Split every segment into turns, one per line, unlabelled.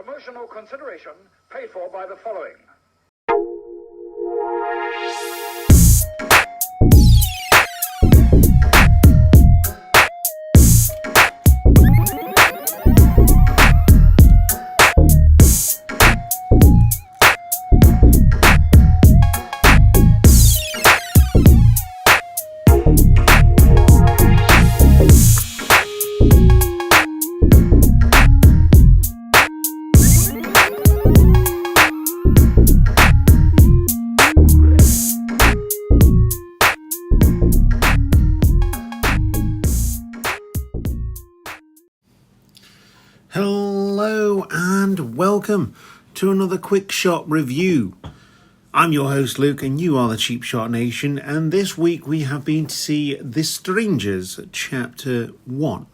Promotional consideration paid for by the following.
Hello and welcome to another Quick Shot review. I'm your host Luke and you are the Cheap Shot Nation, and this week we have been to see The Strangers Chapter 1.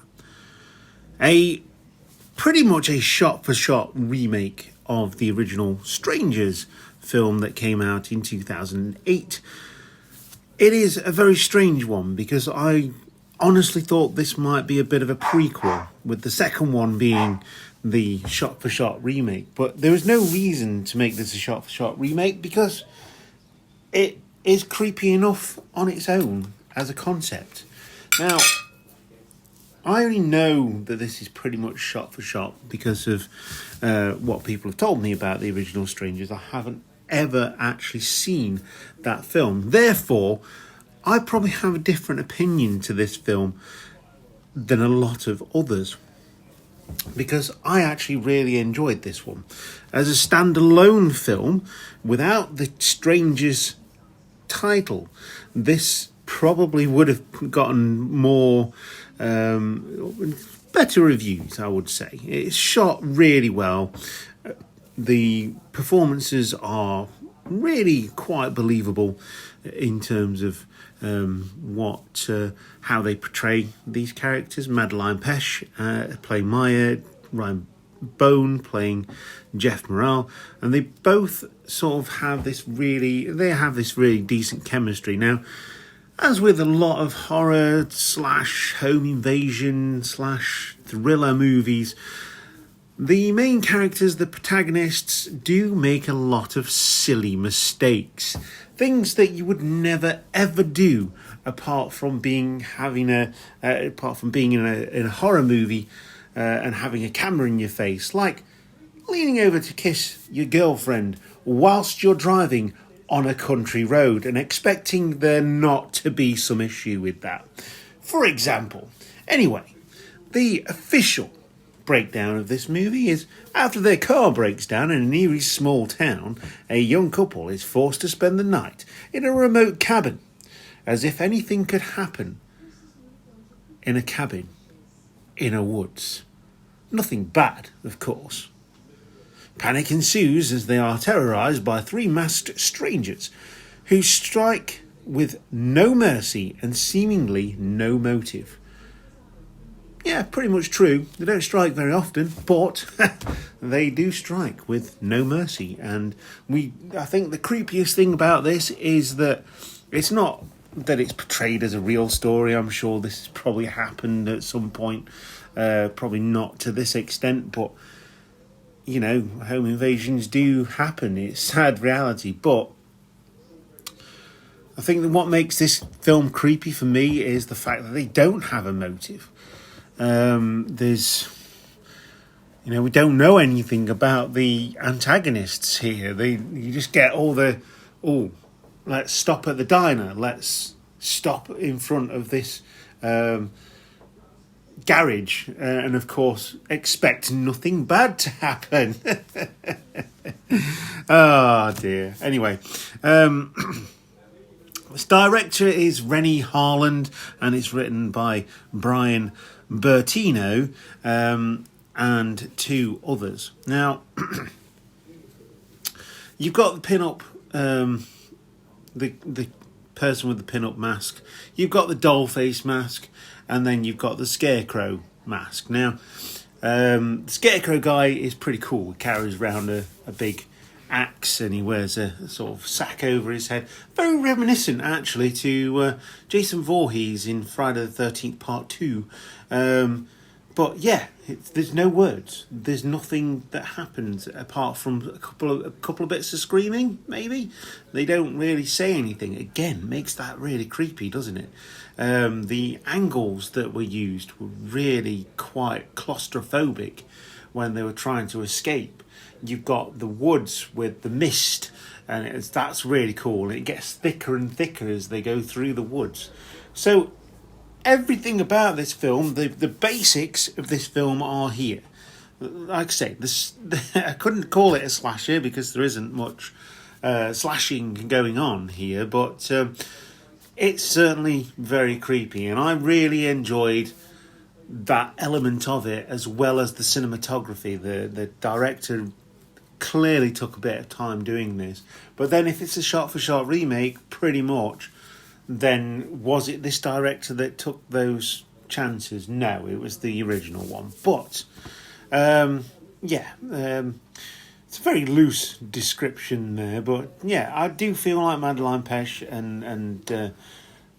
Pretty much a shot-for-shot remake of the original Strangers film that came out in 2008. It is a very strange one because I honestly thought this might be a bit of a prequel, with the second one being the shot-for-shot remake. But there is no reason to make this a shot-for-shot remake because it is creepy enough on its own as a concept. Now, I only know that this is pretty much shot-for-shot because of what people have told me about the original Strangers. I haven't ever actually seen that film. Therefore, I probably have a different opinion to this film than a lot of others, because I actually really enjoyed this one. As a standalone film, without the Strangers title, this probably would have gotten more, better reviews, I would say. It's shot really well. The performances are really quite believable in terms of how they portray these characters. Madeline Pesh playing Maya, Ryan Bone playing Jeff Morrell, and they both sort of have this really decent chemistry. Now, as with a lot of horror / home invasion / thriller movies, the main characters, the protagonists, do make a lot of silly mistakes. Things that you would never ever do apart from being in a horror movie and having a camera in your face, like leaning over to kiss your girlfriend whilst you're driving on a country road and expecting there not to be some issue with that, for example. Anyway, the official breakdown of this movie is: after their car breaks down in an eerie small town, a young couple is forced to spend the night in a remote cabin, as if anything could happen in a cabin in a woods. Nothing bad, of course. Panic ensues as they are terrorised by 3 masked strangers who strike with no mercy and seemingly no motive. Yeah, pretty much true. They don't strike very often, but they do strike with no mercy. And I think the creepiest thing about this is that it's not that it's portrayed as a real story. I'm sure this has probably happened at some point. Probably not to this extent, but, you know, home invasions do happen. It's sad reality. But I think that what makes this film creepy for me is the fact that they don't have a motive. We don't know anything about the antagonists here. You just get all the, let's stop at the diner, let's stop in front of this garage, and of course expect nothing bad to happen. Oh dear. Anyway, this director is Renny Harland, and it's written by Brian Bertino and 2 others. Now, you've got the pin-up, the person with the pin-up mask. You've got the doll face mask, and then you've got the scarecrow mask. Now, the scarecrow guy is pretty cool. He carries around a big axe and he wears a sort of sack over his head. Very reminiscent, actually, to Jason Voorhees in Friday the 13th Part 2. But yeah, there's no words. There's nothing that happens apart from a couple of bits of screaming. Maybe they don't really say anything. Again, makes that really creepy, doesn't it? The angles that were used were really quite claustrophobic when they were trying to escape. You've got the woods with the mist, and that's really cool. It gets thicker and thicker as they go through the woods. So everything about this film, the basics of this film are here. Like I say, I couldn't call it a slasher because there isn't much slashing going on here, but it's certainly very creepy, and I really enjoyed that element of it, as well as the cinematography. The director clearly took a bit of time doing this, but then if it's a shot-for-shot remake, pretty much, then was it this director that took those chances? No, it was the original one. But it's a very loose description there, but yeah, I do feel like Madeline Pesh and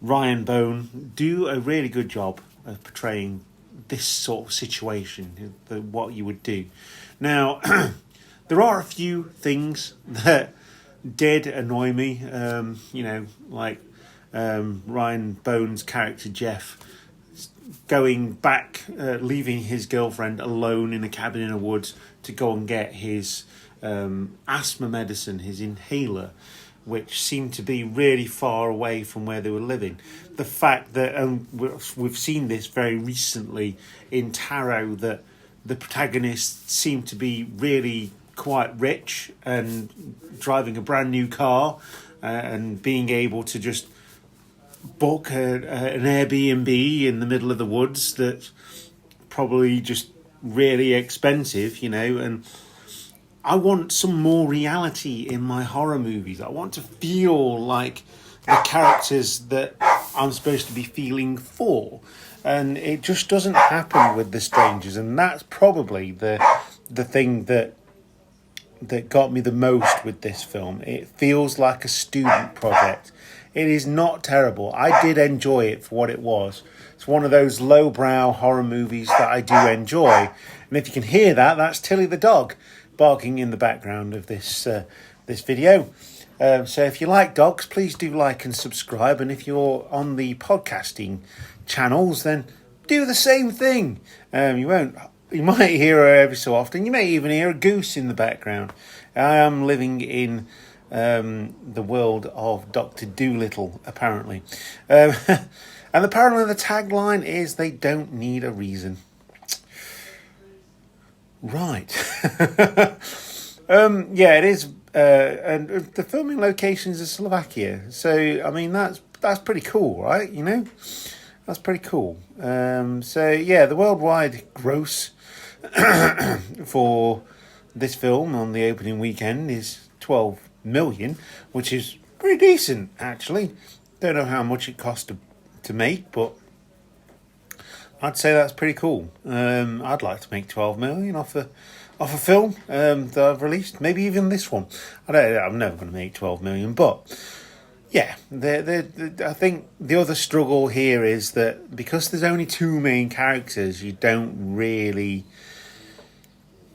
Ryan Bone do a really good job of portraying this sort of situation, what you would do. Now, there are a few things that did annoy me, like Ryan Bone's character Jeff going back, leaving his girlfriend alone in a cabin in the woods to go and get his asthma medicine, his inhaler, which seemed to be really far away from where they were living. The fact that we've seen this very recently in Tarot, that the protagonists seem to be really quite rich and driving a brand new car and being able to just book an Airbnb in the middle of the woods that's probably just really expensive, and I want some more reality in my horror movies. I want to feel like the characters that I'm supposed to be feeling for, and it just doesn't happen with The Strangers, and that's probably the thing that got me the most with this film. It feels like a student project. It is not terrible. I did enjoy it for what it was. It's one of those lowbrow horror movies that I do enjoy. And if you can hear that, that's Tilly the dog barking in the background of this video. So if you like dogs, please do like and subscribe. And if you're on the podcasting channels, then do the same thing. You might hear her every so often. You may even hear a goose in the background. I am living in the world of Dr. Dolittle, apparently. And apparently the tagline is, they don't need a reason. Right. It is. And the filming locations are Slovakia. So, I mean, that's pretty cool, right? That's pretty cool. The worldwide gross for this film on the opening weekend is 12 million, which is pretty decent, actually. Don't know how much it cost to make, but I'd say that's pretty cool. I'd like to make 12 million off a film that I've released. Maybe even this one. I'm never going to make 12 million, but yeah, I think the other struggle here is that because there's only two main characters, you don't really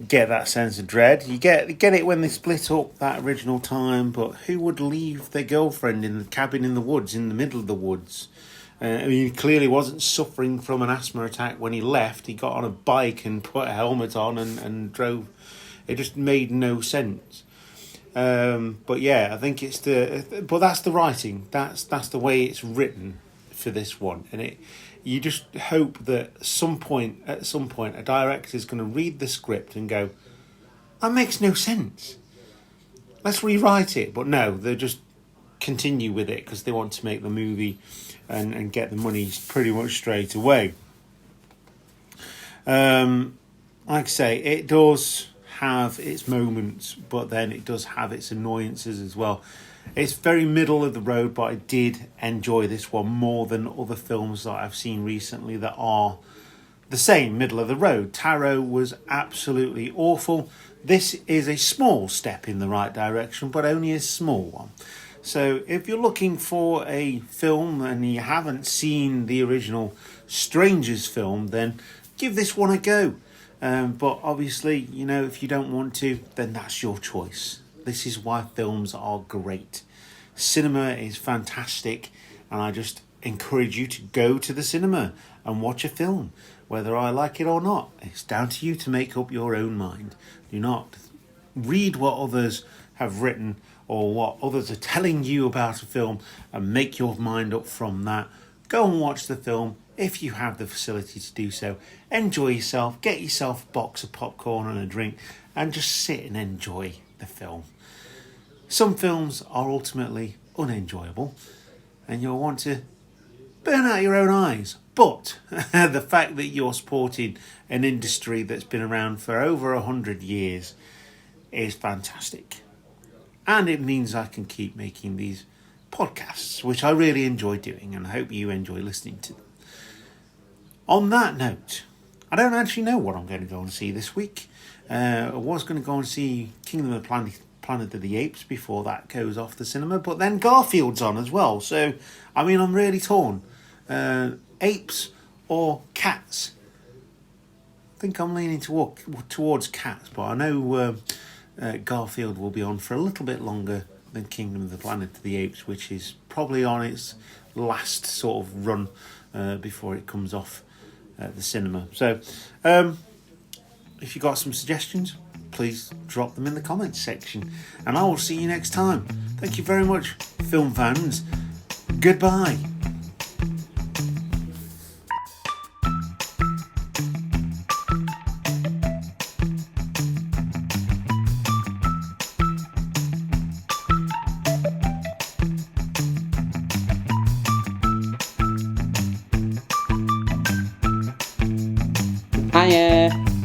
get that sense of dread. You get it when they split up that original time, but who would leave their girlfriend in the cabin in the woods, in the middle of the woods? He clearly wasn't suffering from an asthma attack when he left. He got on a bike and put a helmet on and drove. It just made no sense. But yeah, I think but that's the writing. That's the way it's written for this one, and you just hope that at some point, a director is going to read the script and go, that makes no sense. Let's rewrite it. But no, they just continue with it because they want to make the movie and get the money pretty much straight away. Like I say, it does have its moments, but then it does have its annoyances as well. It's very middle of the road, but I did enjoy this one more than other films that I've seen recently that are the same middle of the road. Tarot was absolutely awful. This is a small step in the right direction, but only a small one. So if you're looking for a film and you haven't seen the original Strangers film, then give this one a go. But obviously, you know, if you don't want to, then that's your choice. This is why films are great. Cinema is fantastic, and I just encourage you to go to the cinema and watch a film, whether I like it or not. It's down to you to make up your own mind. Do not read what others have written or what others are telling you about a film and make your mind up from that. Go and watch the film if you have the facility to do so. Enjoy yourself, get yourself a box of popcorn and a drink, and just sit and enjoy the film. Some films are ultimately unenjoyable, and you'll want to burn out your own eyes. But the fact that you're supporting an industry that's been around for over 100 years is fantastic. And it means I can keep making these podcasts, which I really enjoy doing, and I hope you enjoy listening to them. On that note, I don't actually know what I'm going to go and see this week. I was going to go and see Kingdom of the Planet of the Apes before that goes off the cinema, but then Garfield's on as well. So, I mean, I'm really torn. Apes or cats? I think I'm leaning towards cats, but I know Garfield will be on for a little bit longer than Kingdom of the Planet of the Apes, which is probably on its last sort of run before it comes off the cinema. So, if you got some suggestions, please drop them in the comments section, and I will see you next time. Thank you very much, film fans. Goodbye.
Hiya.